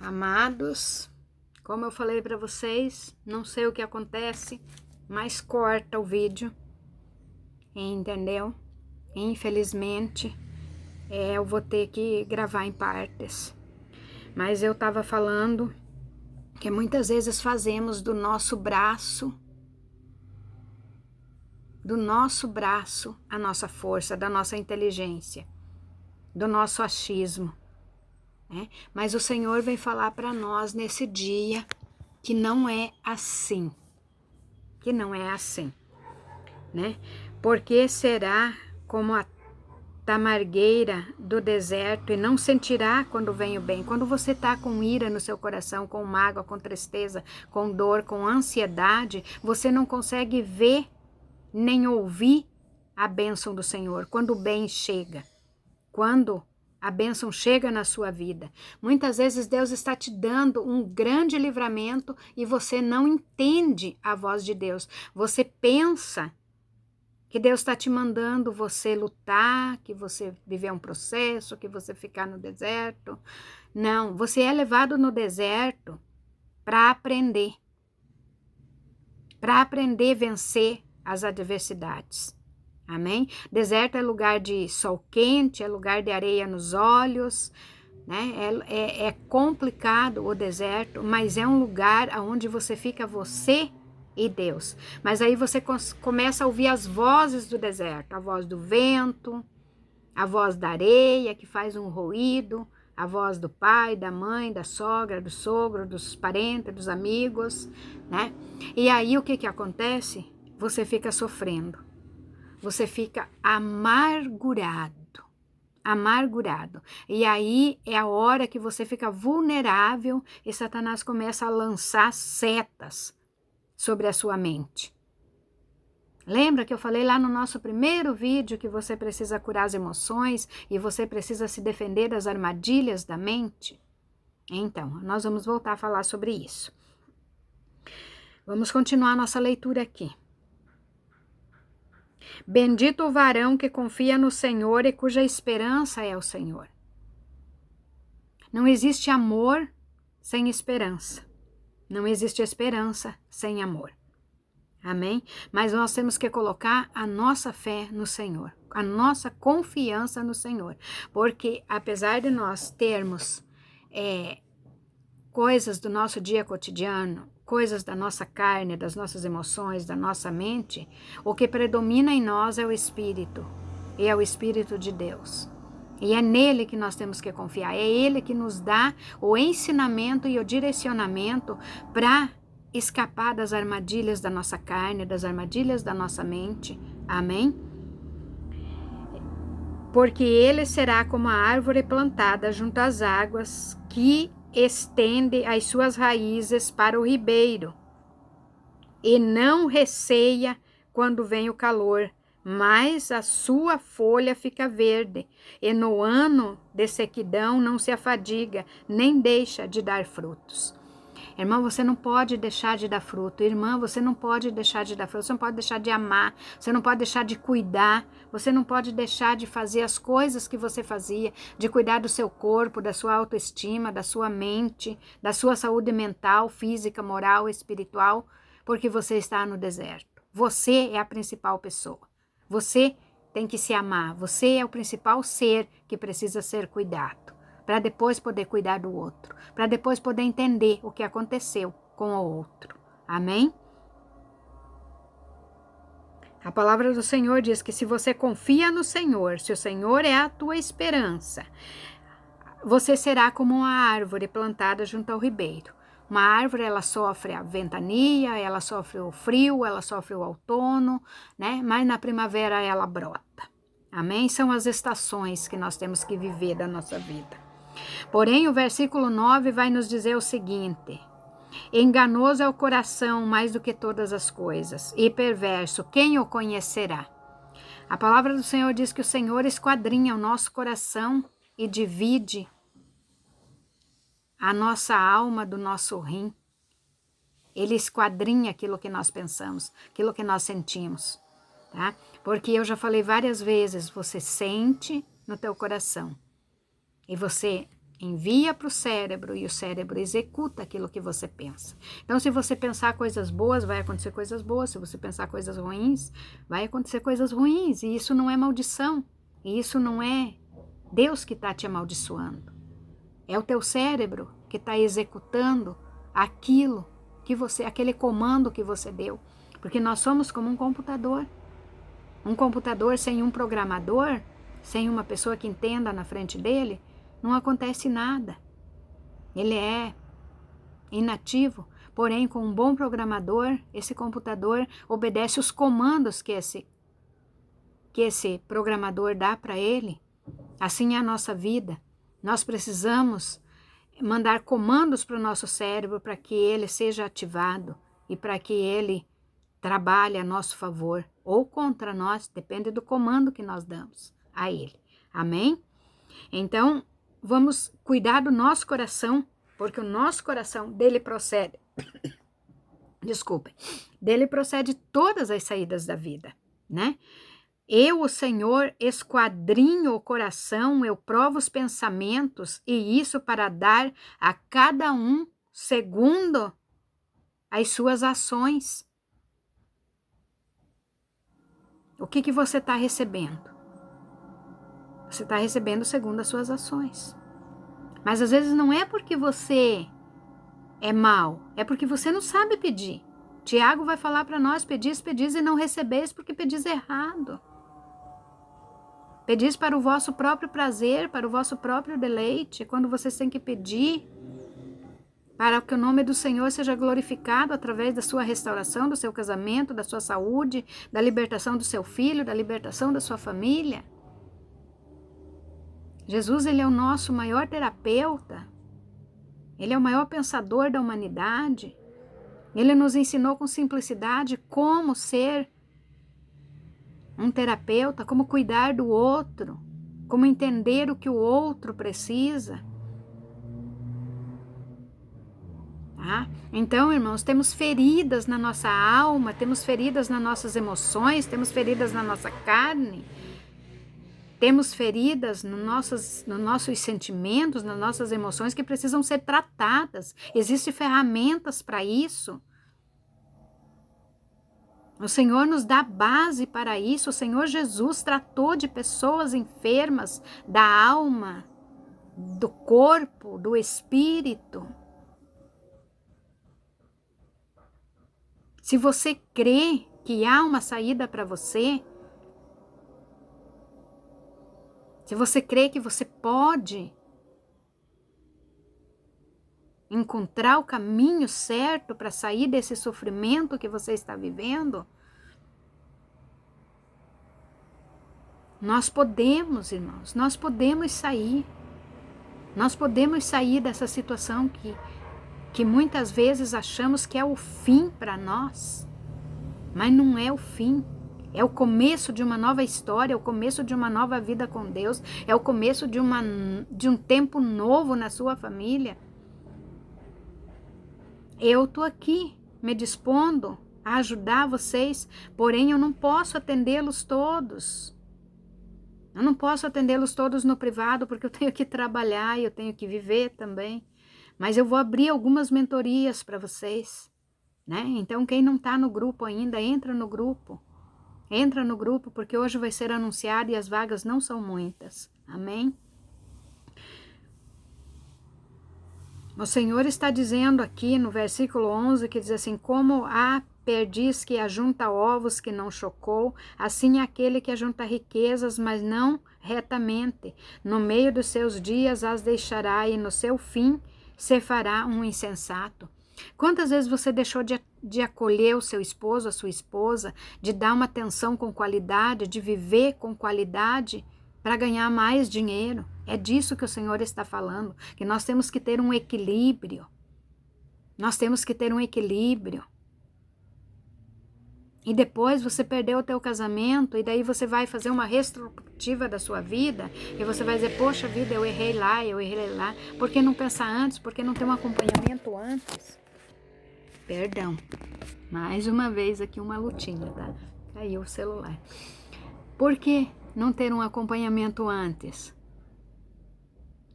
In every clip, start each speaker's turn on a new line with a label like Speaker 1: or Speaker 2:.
Speaker 1: Amados, como eu falei para vocês, não sei o que acontece, mas corta o vídeo, entendeu? Infelizmente, eu vou ter que gravar em partes. Mas eu estava falando que muitas vezes fazemos do nosso braço a nossa força, da nossa inteligência, do nosso achismo. Mas o Senhor vem falar para nós nesse dia que não é assim, né? Porque será como a tamargueira do deserto e não sentirá quando vem o bem. Quando você está com ira no seu coração, com mágoa, com tristeza, com dor, com ansiedade, você não consegue ver nem ouvir a bênção do Senhor. Quando o bem chega, quando a bênção chega na sua vida. Muitas vezes Deus está te dando um grande livramento e você não entende a voz de Deus. Você pensa que Deus está te mandando você lutar, que você viver um processo, que você ficar no deserto. Não, você é levado no deserto para aprender a vencer as adversidades. Amém? Deserto é lugar de sol quente, é lugar de areia nos olhos, né? É complicado o deserto, mas é um lugar onde você fica você e Deus. Mas aí você começa a ouvir as vozes do deserto, a voz do vento, a voz da areia que faz um ruído, a voz do pai, da mãe, da sogra, do sogro, dos parentes, dos amigos, né? E aí o que acontece? Você fica sofrendo. Você fica amargurado. E aí é a hora que você fica vulnerável e Satanás começa a lançar setas sobre a sua mente. Lembra que eu falei lá no nosso primeiro vídeo que você precisa curar as emoções e você precisa se defender das armadilhas da mente? Então, nós vamos voltar a falar sobre isso. Vamos continuar nossa leitura aqui. Bendito o varão que confia no Senhor e cuja esperança é o Senhor. Não existe amor sem esperança. Não existe esperança sem amor. Amém? Mas nós temos que colocar a nossa fé no Senhor, a nossa confiança no Senhor. Porque apesar de nós termos coisas do nosso dia cotidiano, coisas da nossa carne, das nossas emoções, da nossa mente, o que predomina em nós é o Espírito, e é o Espírito de Deus. E é nele que nós temos que confiar, é ele que nos dá o ensinamento e o direcionamento para escapar das armadilhas da nossa carne, das armadilhas da nossa mente. Amém? Porque ele será como a árvore plantada junto às águas, que estende as suas raízes para o ribeiro, e não receia quando vem o calor, mas a sua folha fica verde, e no ano de sequidão não se afadiga, nem deixa de dar frutos. Irmão, você não pode deixar de dar fruto. Irmã, você não pode deixar de dar fruto. Você não pode deixar de amar. Você não pode deixar de cuidar. Você não pode deixar de fazer as coisas que você fazia, de cuidar do seu corpo, da sua autoestima, da sua mente, da sua saúde mental, física, moral, espiritual, porque você está no deserto. Você é a principal pessoa. Você tem que se amar. Você é o principal ser que precisa ser cuidado, para depois poder cuidar do outro, para depois poder entender o que aconteceu com o outro. Amém? A palavra do Senhor diz que se você confia no Senhor, se o Senhor é a tua esperança, você será como uma árvore plantada junto ao ribeiro. Uma árvore, ela sofre a ventania, ela sofre o frio, ela sofre o outono, né? Mas na primavera ela brota. Amém? São as estações que nós temos que viver da nossa vida. Porém, o versículo 9 vai nos dizer o seguinte: enganoso é o coração mais do que todas as coisas, e perverso, quem o conhecerá? A palavra do Senhor diz que o Senhor esquadrinha o nosso coração e divide a nossa alma do nosso rim. Ele esquadrinha aquilo que nós pensamos, aquilo que nós sentimos, tá? Porque eu já falei várias vezes, você sente no teu coração e você envia para o cérebro e o cérebro executa aquilo que você pensa. Então, se você pensar coisas boas, vai acontecer coisas boas. Se você pensar coisas ruins, vai acontecer coisas ruins. E isso não é maldição. E isso não é Deus que está te amaldiçoando. É o teu cérebro que está executando aquilo que aquele comando que você deu. Porque nós somos como um computador. Um computador sem um programador, sem uma pessoa que entenda na frente dele, não acontece nada. Ele é inativo, porém com um bom programador, esse computador obedece os comandos que esse programador dá para ele. Assim é a nossa vida. Nós precisamos mandar comandos para o nosso cérebro para que ele seja ativado e para que ele trabalhe a nosso favor ou contra nós, depende do comando que nós damos a ele. Amém? Então, vamos cuidar do nosso coração, porque o nosso coração, dele procede, dele procede todas as saídas da vida, né? Eu, o Senhor, esquadrinho o coração, eu provo os pensamentos, e isso para dar a cada um segundo as suas ações. O que você está recebendo? Você está recebendo segundo as suas ações. Mas às vezes não é porque você é mau, é porque você não sabe pedir. Tiago vai falar para nós, pedis e não recebeis porque pedis errado. Pedis para o vosso próprio prazer, para o vosso próprio deleite, quando vocês têm que pedir para que o nome do Senhor seja glorificado através da sua restauração, do seu casamento, da sua saúde, da libertação do seu filho, da libertação da sua família. Jesus, ele é o nosso maior terapeuta. Ele é o maior pensador da humanidade. Ele nos ensinou com simplicidade como ser um terapeuta, como cuidar do outro, como entender o que o outro precisa. Tá? Então, irmãos, temos feridas na nossa alma, temos feridas nas nossas emoções, temos feridas na nossa carne, temos feridas nos nossos sentimentos, nas nossas emoções que precisam ser tratadas. Existem ferramentas para isso. O Senhor nos dá base para isso. O Senhor Jesus tratou de pessoas enfermas da alma, do corpo, do espírito. Se você crê que há uma saída para você, se você crê que você pode encontrar o caminho certo para sair desse sofrimento que você está vivendo, nós podemos, irmãos, nós podemos sair. Nós podemos sair dessa situação que muitas vezes achamos que é o fim para nós, mas não é o fim. É o começo de uma nova história, é o começo de uma nova vida com Deus, é o começo de um tempo novo na sua família. Eu estou aqui me dispondo a ajudar vocês, porém eu não posso atendê-los todos. Eu não posso atendê-los todos no privado, porque eu tenho que trabalhar e eu tenho que viver também. Mas eu vou abrir algumas mentorias para vocês, né? Então, quem não está no grupo ainda, entra no grupo. Entra no grupo, porque hoje vai ser anunciado e as vagas não são muitas. Amém? O Senhor está dizendo aqui no versículo 11, que diz assim, como há perdiz que ajunta ovos que não chocou, assim é aquele que ajunta riquezas, mas não retamente. No meio dos seus dias as deixará e no seu fim se fará um insensato. Quantas vezes você deixou de acolher o seu esposo, a sua esposa, de dar uma atenção com qualidade, de viver com qualidade para ganhar mais dinheiro? É disso que o Senhor está falando, que nós temos que ter um equilíbrio. Nós temos que ter um equilíbrio. E depois você perdeu o teu casamento, e daí você vai fazer uma retrospectiva da sua vida, e você vai dizer, poxa vida, eu errei lá. Por que não pensar antes? Por que não ter um acompanhamento antes? Perdão. Mais uma vez aqui uma lutinha, tá? Caiu o celular. Por que não ter um acompanhamento antes?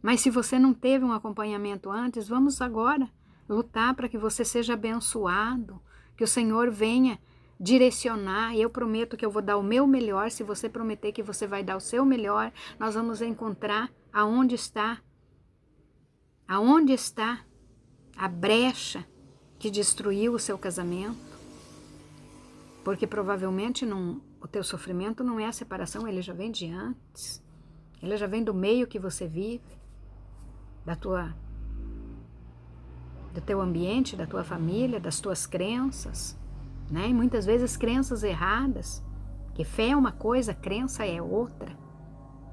Speaker 1: Mas se você não teve um acompanhamento antes, vamos agora lutar para que você seja abençoado, que o Senhor venha direcionar. Eu prometo que eu vou dar o meu melhor. Se você prometer que você vai dar o seu melhor, nós vamos encontrar aonde está a brecha que destruiu o seu casamento. Porque provavelmente o teu sofrimento não é a separação, ele já vem de antes. Ele já vem do meio que você vive, do teu ambiente, da tua família, das tuas crenças, né? E muitas vezes crenças erradas, que fé é uma coisa, crença é outra.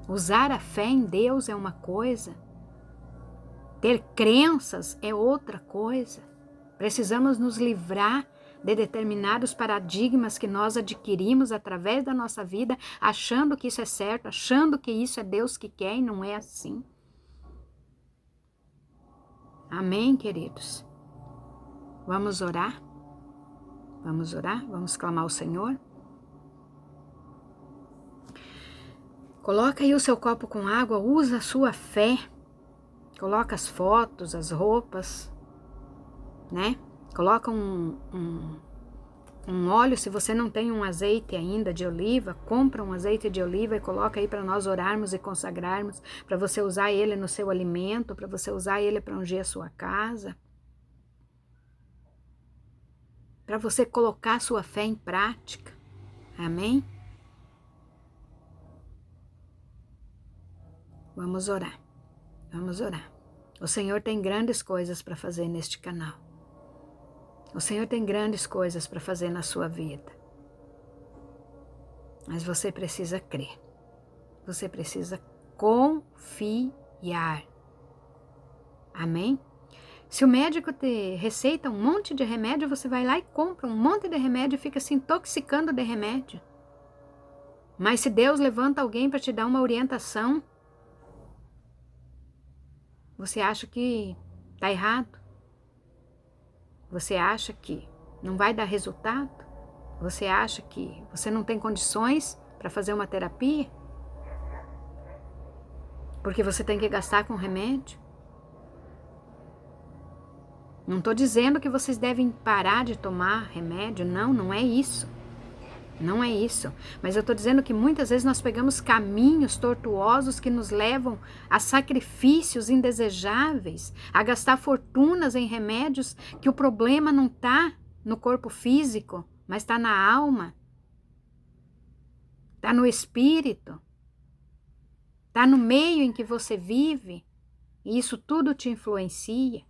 Speaker 1: Usar a fé em Deus é uma coisa, ter crenças é outra coisa. Precisamos nos livrar de determinados paradigmas que nós adquirimos através da nossa vida, achando que isso é certo, achando que isso é Deus que quer, e não é assim. Amém, queridos? Vamos orar? Vamos orar? Vamos clamar ao Senhor? Coloca aí o seu copo com água, usa a sua fé. Coloca as fotos, as roupas, né? Coloca um óleo, se você não tem um azeite ainda de oliva, compra um azeite de oliva e coloca aí para nós orarmos e consagrarmos, para você usar ele no seu alimento, para você usar ele para ungir a sua casa, para você colocar a sua fé em prática. Amém? Vamos orar. Vamos orar. O Senhor tem grandes coisas para fazer neste canal. O Senhor tem grandes coisas para fazer na sua vida. Mas você precisa crer. Você precisa confiar. Amém? Se o médico te receita um monte de remédio, você vai lá e compra um monte de remédio e fica se intoxicando de remédio. Mas se Deus levanta alguém para te dar uma orientação, você acha que está errado? Você acha que não vai dar resultado? Você acha que você não tem condições para fazer uma terapia? Porque você tem que gastar com remédio? Não estou dizendo que vocês devem parar de tomar remédio, não é isso. Não é isso. Mas eu estou dizendo que muitas vezes nós pegamos caminhos tortuosos que nos levam a sacrifícios indesejáveis, a gastar fortunas em remédios que o problema não está no corpo físico, mas está na alma, está no espírito, está no meio em que você vive, e isso tudo te influencia.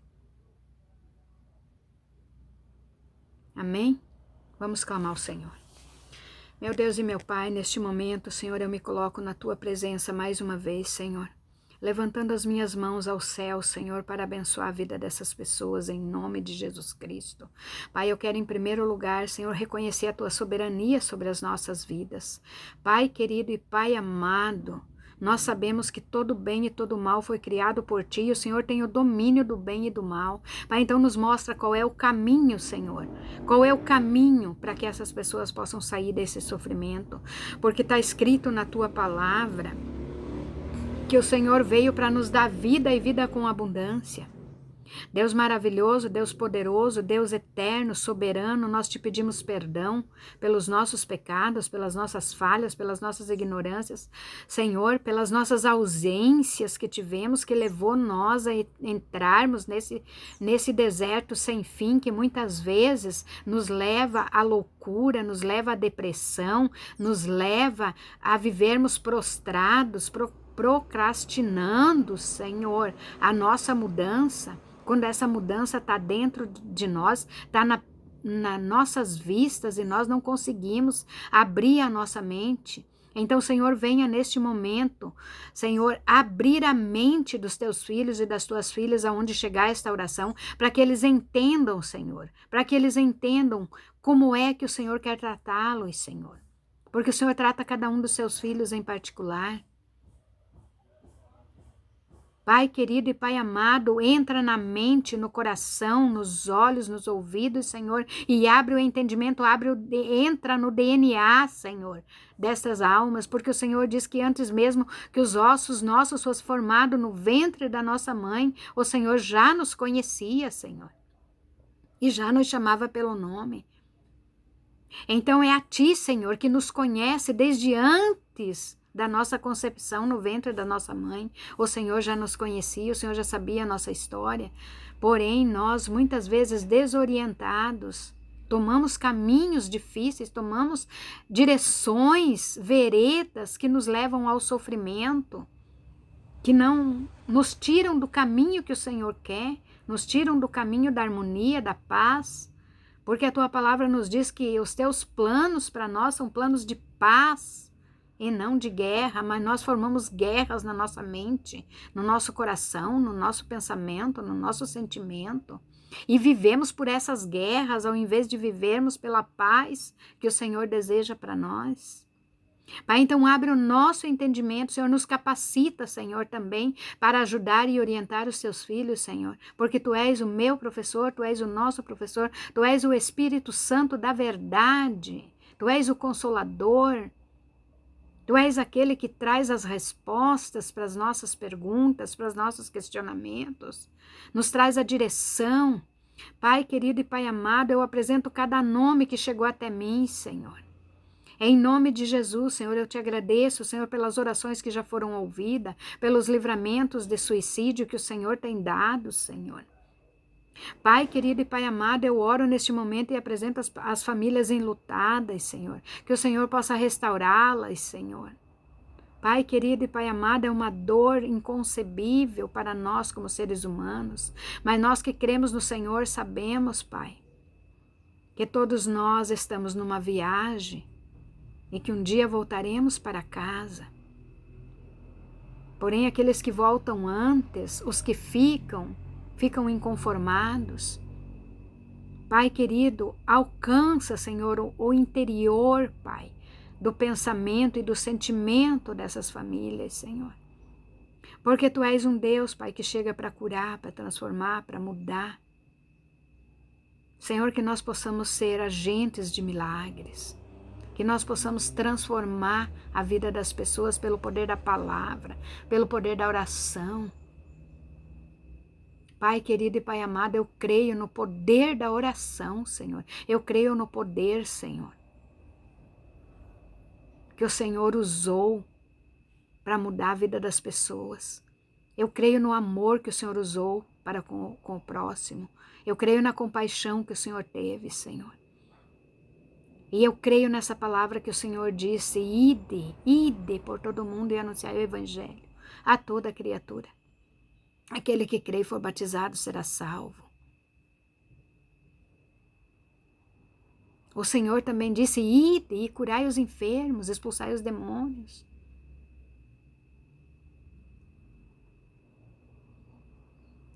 Speaker 1: Amém? Vamos clamar ao Senhor. Meu Deus e meu Pai, neste momento, Senhor, eu me coloco na Tua presença mais uma vez, Senhor, levantando as minhas mãos ao céu, Senhor, para abençoar a vida dessas pessoas, em nome de Jesus Cristo. Pai, eu quero em primeiro lugar, Senhor, reconhecer a Tua soberania sobre as nossas vidas. Pai querido e Pai amado, nós sabemos que todo bem e todo mal foi criado por Ti, e o Senhor tem o domínio do bem e do mal. Pai, então nos mostra qual é o caminho, Senhor. Qual é o caminho para que essas pessoas possam sair desse sofrimento? Porque está escrito na Tua palavra que o Senhor veio para nos dar vida e vida com abundância. Deus maravilhoso, Deus poderoso, Deus eterno, soberano, nós te pedimos perdão pelos nossos pecados, pelas nossas falhas, pelas nossas ignorâncias, Senhor, pelas nossas ausências que tivemos, que levou nós a entrarmos nesse deserto sem fim, que muitas vezes nos leva à loucura, nos leva à depressão, nos leva a vivermos prostrados, procrastinando, Senhor, a nossa mudança. Quando essa mudança está dentro de nós, está nas nossas vistas e nós não conseguimos abrir a nossa mente. Então, Senhor, venha neste momento, Senhor, abrir a mente dos teus filhos e das tuas filhas aonde chegar esta oração, para que eles entendam, Senhor, para que eles entendam como é que o Senhor quer tratá-los, Senhor. Porque o Senhor trata cada um dos seus filhos em particular. Pai querido e Pai amado, entra na mente, no coração, nos olhos, nos ouvidos, Senhor, e abre o entendimento, entra no DNA, Senhor, dessas almas, porque o Senhor diz que antes mesmo que os ossos nossos fossem formados no ventre da nossa mãe, o Senhor já nos conhecia, Senhor, e já nos chamava pelo nome. Então é a Ti, Senhor, que nos conhece desde antes da nossa concepção no ventre da nossa mãe. O Senhor já nos conhecia, o Senhor já sabia a nossa história. Porém, nós, muitas vezes desorientados, tomamos caminhos difíceis, tomamos direções, veredas que nos levam ao sofrimento, que não nos tiram do caminho que o Senhor quer, nos tiram do caminho da harmonia, da paz, porque a Tua palavra nos diz que os Teus planos para nós são planos de paz e não de guerra, mas nós formamos guerras na nossa mente, no nosso coração, no nosso pensamento, no nosso sentimento, e vivemos por essas guerras ao invés de vivermos pela paz que o Senhor deseja para nós. Pai, então abre o nosso entendimento, Senhor, nos capacita, Senhor, também para ajudar e orientar os Teus filhos, Senhor, porque Tu és o meu professor, Tu és o nosso professor, Tu és o Espírito Santo da verdade, Tu és o Consolador, Tu és aquele que traz as respostas para as nossas perguntas, para os nossos questionamentos, nos traz a direção. Pai querido e Pai amado, eu apresento cada nome que chegou até mim, Senhor. Em nome de Jesus, Senhor, eu te agradeço, Senhor, pelas orações que já foram ouvidas, pelos livramentos de suicídio que o Senhor tem dado, Senhor. Pai querido e Pai amado, eu oro neste momento e apresento as famílias enlutadas, Senhor, que o Senhor possa restaurá-las, Senhor. Pai querido e Pai amado, é uma dor inconcebível para nós como seres humanos, mas nós que cremos no Senhor sabemos, Pai, que todos nós estamos numa viagem, e que um dia voltaremos para casa. Porém, aqueles que voltam antes, os que ficam inconformados. Pai querido, alcança, Senhor, o interior, Pai, do pensamento e do sentimento dessas famílias, Senhor. Porque Tu és um Deus, Pai, que chega para curar, para transformar, para mudar. Senhor, que nós possamos ser agentes de milagres, que nós possamos transformar a vida das pessoas pelo poder da palavra, pelo poder da oração. Pai querido e Pai amado, eu creio no poder da oração, Senhor. Eu creio no poder, Senhor, que o Senhor usou para mudar a vida das pessoas. Eu creio no amor que o Senhor usou para com o próximo. Eu creio na compaixão que o Senhor teve, Senhor. E eu creio nessa palavra que o Senhor disse, ide por todo mundo e anunciar o Evangelho a toda criatura. Aquele que crê e for batizado será salvo. O Senhor também disse, ide e curai os enfermos, expulsai os demônios.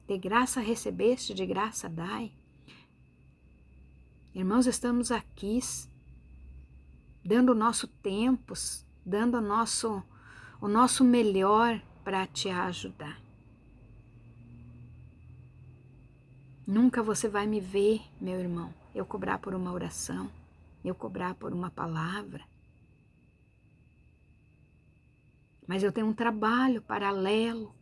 Speaker 1: De graça recebeste, de graça dai. Irmãos, estamos aqui dando o nosso tempo, dando o nosso melhor para te ajudar. Nunca você vai me ver, meu irmão, eu cobrar por uma oração, eu cobrar por uma palavra. Mas eu tenho um trabalho paralelo.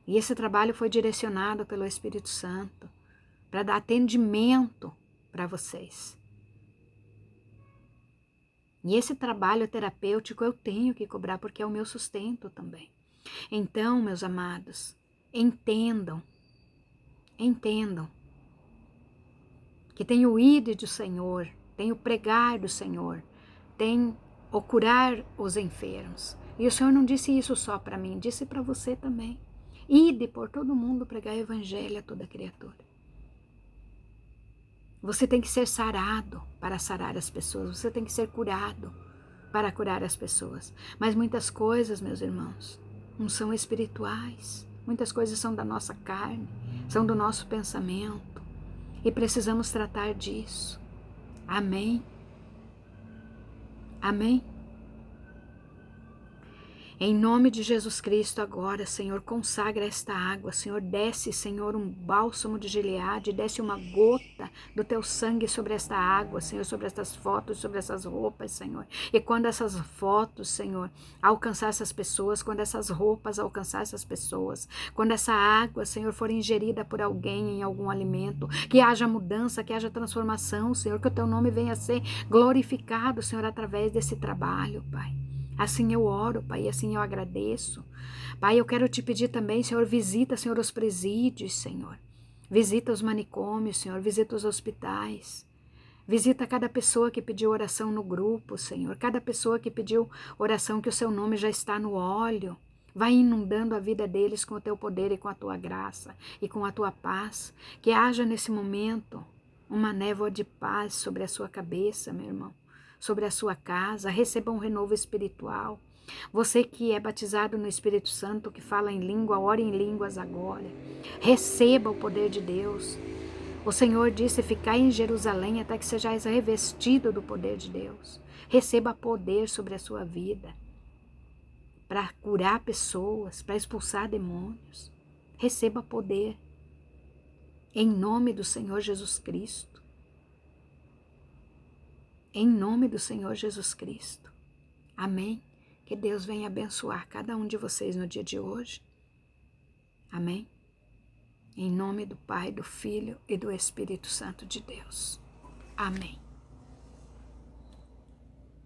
Speaker 1: E esse trabalho foi direcionado pelo Espírito Santo para dar atendimento para vocês. E esse trabalho terapêutico eu tenho que cobrar porque é o meu sustento também. Então, meus amados, entendam que tem o ir do Senhor, tem o pregar do Senhor, tem o curar os enfermos. E o Senhor não disse isso só para mim, disse para você também. Ide por todo mundo pregar o Evangelho a toda criatura. Você tem que ser sarado para sarar as pessoas, você tem que ser curado para curar as pessoas. Mas muitas coisas, meus irmãos, não são espirituais. Muitas coisas são da nossa carne, são do nosso pensamento. E precisamos tratar disso. Amém? Amém? Em nome de Jesus Cristo agora, Senhor, consagra esta água, Senhor, desce, Senhor, um bálsamo de Gileade, desce uma gota do teu sangue sobre esta água, Senhor, sobre estas fotos, sobre essas roupas, Senhor. E quando essas fotos, Senhor, alcançar essas pessoas, quando essas roupas alcançar essas pessoas, quando essa água, Senhor, for ingerida por alguém em algum alimento, que haja mudança, que haja transformação, Senhor, que o teu nome venha a ser glorificado, Senhor, através desse trabalho, Pai. Assim eu oro, Pai, e assim eu agradeço. Pai, eu quero te pedir também, Senhor, visita, Senhor, os presídios, Senhor. Visita os manicômios, Senhor, visita os hospitais. Visita cada pessoa que pediu oração no grupo, Senhor. Cada pessoa que pediu oração que o seu nome já está no óleo. Vai inundando a vida deles com o teu poder e com a tua graça e com a tua paz. Que haja nesse momento uma névoa de paz sobre a sua cabeça, meu irmão, sobre a sua casa. Receba um renovo espiritual. Você que é batizado no Espírito Santo, que fala em língua, ore em línguas agora. Receba o poder de Deus. O Senhor disse: ficai em Jerusalém até que sejais revestido do poder de Deus. Receba poder sobre a sua vida, para curar pessoas, para expulsar demônios. Receba poder, em nome do Senhor Jesus Cristo. Em nome do Senhor Jesus Cristo. Amém? Que Deus venha abençoar cada um de vocês no dia de hoje. Amém? Em nome do Pai, do Filho e do Espírito Santo de Deus. Amém.